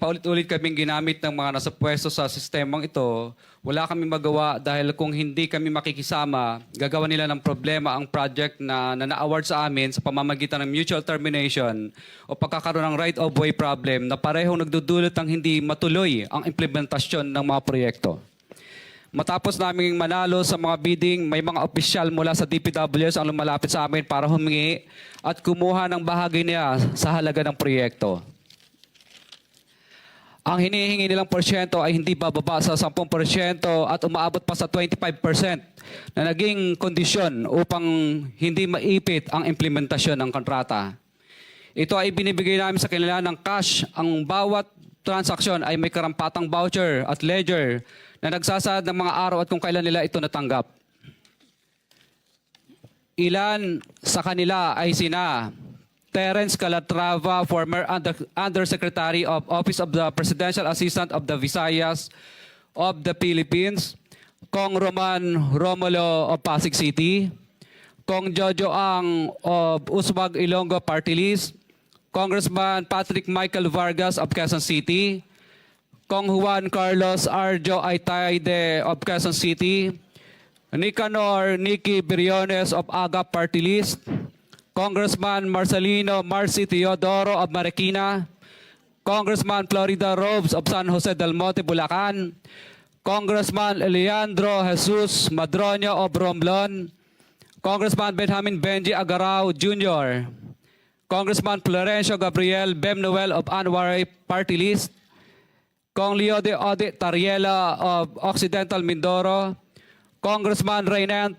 paulit-ulit kaming ginamit ng mga nasa pwesto sa sistemang ito, wala kami magawa dahil kung hindi kami makikisama, gagawa nila ng problema ang project na na-award sa amin sa pamamagitan ng mutual termination o pagkakaroon ng right-of-way problem na parehong nagdudulot ng hindi matuloy ang implementasyon ng mga proyekto. Matapos naming manalo sa mga bidding, may mga opisyal mula sa DPWs ang lumalapit sa amin para humingi at kumuha ng bahagi niya sa halaga ng proyekto. Ang hinihingi nilang porsyento ay hindi bababa sa 10% at umaabot pa sa 25% na naging kondisyon upang hindi maipit ang implementasyon ng kontrata. Ito ay binibigay namin sa kanila ng cash. Ang bawat transaksyon ay may karampatang voucher at ledger na nagsasaad ng mga araw at kung kailan nila ito natanggap. Ilan sa kanila ay sina Terence Calatrava, former Undersecretary of Office of the Presidential Assistant of the Visayas of the Philippines, Kong Roman Romulo of Pasig City, Kong Jojo Ang of Uswag Ilonggo Party List, Congressman Patrick Michael Vargas of Quezon City, Kong Juan Carlos Arjo Aitaide of Quezon City, Nicanor Nicky Briones of Agap Party List, Congressman Marcelino Marcy Teodoro of Marikina, Congressman Florida Robes of San Jose del Monte, Bulacan, Congressman Leandro Jesus Madroño of Romblon, Congressman Benjamin Benji Agarao Jr., Congressman Florencio Gabriel Bemnoel of Anwaray Party List, Kong Leo de Ode Tariela of Occidental Mindoro, Congressman Reynan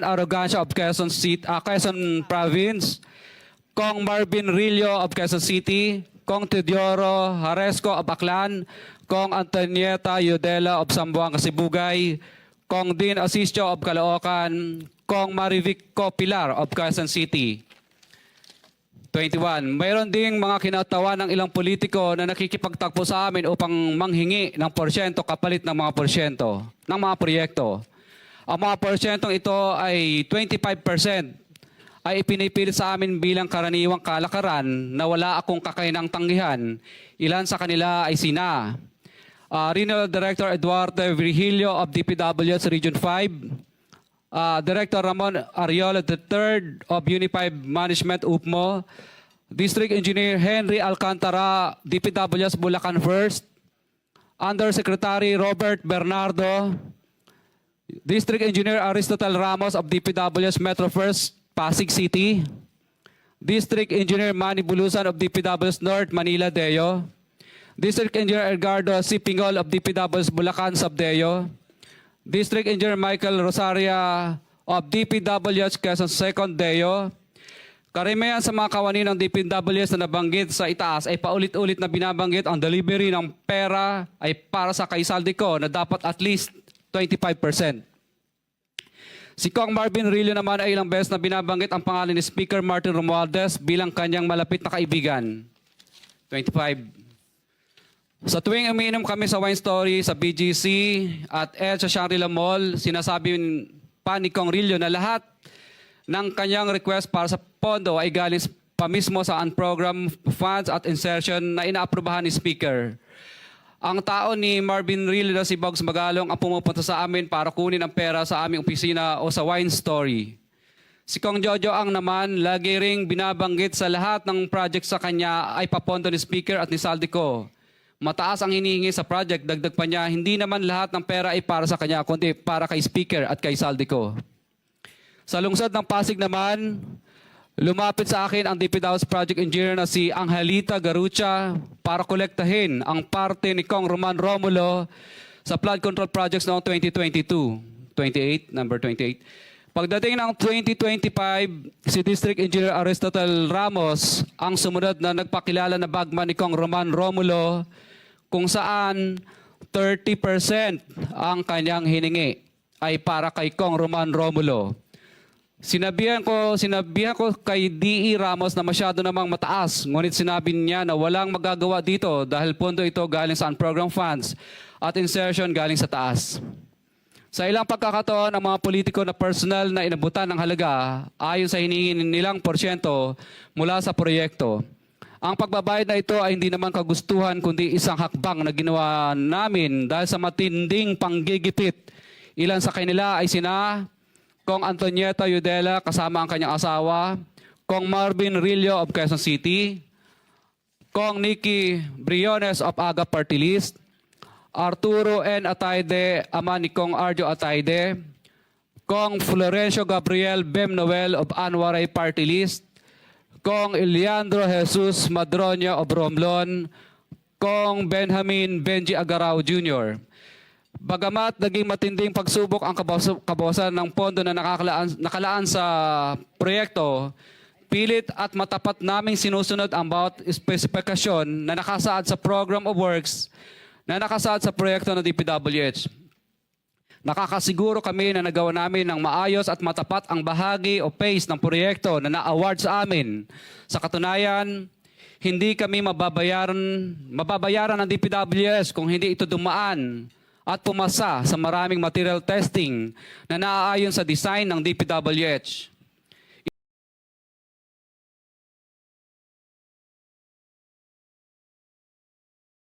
Arrogancia of Quezon City, Quezon Province, Kong Marvin Rillo of Quezon City, Kong Teodoro Haresco of Aklan, Kong Antonieta Yudela of Zamboanga, Sibugay, Kong Dean Asisio of Caloocan, Kong Marivico Pilar of Quezon City. 21. Mayroon ding mga kinatawa ng ilang politiko na nakikipagtakbo sa amin upang manghingi ng porsyento kapalit ng mga porsyento ng mga proyekto. Ang mga porsyentong ito ay 25% ay ipinipilit sa amin bilang karaniwang kalakaran na wala akong kakainang tanggihan. Ilan sa kanila ay sina Regional Director Eduardo Virgilio of DPWS Region 5, Director Ramon Ariola III of Unified Management UPMO, District Engineer Henry Alcantara, DPWS Bulacan First, Undersecretary Robert Bernardo, District Engineer Aristotle Ramos of DPWS Metro First, Pasig City, District Engineer Manny Bulusan of DPWS North, Manila Deo, District Engineer Edgardo C. Pingol of DPWS Bulacan Subdeo, District Engineer Michael Rosaria of DPWS Quezon Second Deo. Karamihan sa mga kawani ng DPWS na nabanggit sa itaas ay paulit-ulit na binabanggit ang delivery ng pera ay para sa kaisaldi ko na dapat at least 25%. Si Kong Marvin Rillo naman ay ilang beses na binabanggit ang pangalan ni Speaker Martin Romualdez bilang kanyang malapit na kaibigan. 25. Sa tuwing umiinom kami sa Wine Story, sa BGC at sa Shangri-La Mall, sinasabi pa ni Kong Rillo na lahat ng kanyang request para sa pondo ay galing pa mismo sa unprogrammed funds at insertion na inaaprubahan ni Speaker. Ang tao ni Marvin Rillo na si Bogs Magalong ang pumupunta sa amin para kunin ang pera sa aming opisina o sa Wine Story. Si Kong Jojo Ang naman, lagi ring binabanggit sa lahat ng project sa kanya ay papondo ni Speaker at ni Saldico. Mataas ang hinihingi sa project, dagdag pa niya, hindi naman lahat ng pera ay para sa kanya, kundi para kay Speaker at kay Saldico. Sa lungsod ng Pasig naman, lumapit sa akin ang DPWS Project Engineer na si Angelita Garucha para kolektahin ang parte ni Kong Roman Romulo sa flood control projects noong 2022. 28, number 28. Pagdating ng 2025, si District Engineer Aristotle Ramos ang sumunod na nagpakilala na bagman ni Kong Roman Romulo kung saan 30% ang kanyang hiningi ay para kay Kong Roman Romulo. Sinabihan ko kay D.E. Ramos na masyado namang mataas, ngunit sinabi niya na walang magagawa dito dahil pondo ito galing sa unprogrammed funds at insertion galing sa taas. Sa ilang pagkakataon, ang mga politiko na personal na inabutan ng halaga ayon sa hinihingi nilang porsyento mula sa proyekto Ang pagbabayad na ito ay hindi naman kagustuhan kundi isang hakbang na ginawa namin dahil sa matinding panggigipit. Ilan sa kanila ay sina Kong Antonieta Yudela kasama ang kanyang asawa, Kong Marvin Rillo of Quezon City, Kong Nikki Briones of Aga Party List, Arturo N. Ataide, ama ni Kong Arjo Ataide, Kong Florencio Gabriel Bem Noel of Anwaray Party List, Kong Eliandro Jesus Madroño of Romblon, Kong Benjamin Benji Agarao Jr. Bagamat naging matinding pagsubok ang kabawasan ng pondo na nakalaan sa proyekto, pilit at matapat naming sinusunod ang bawat espesifikasyon na nakasaad sa Program of Works na nakasaad sa proyekto ng DPWH. Nakakasiguro kami na nagawa namin ng maayos at matapat ang bahagi o phase ng proyekto na na-award sa amin. Sa katunayan, hindi kami mababayaran ng DPWH kung hindi ito dumaan at pumasa sa maraming material testing na naaayon sa design ng DPWH.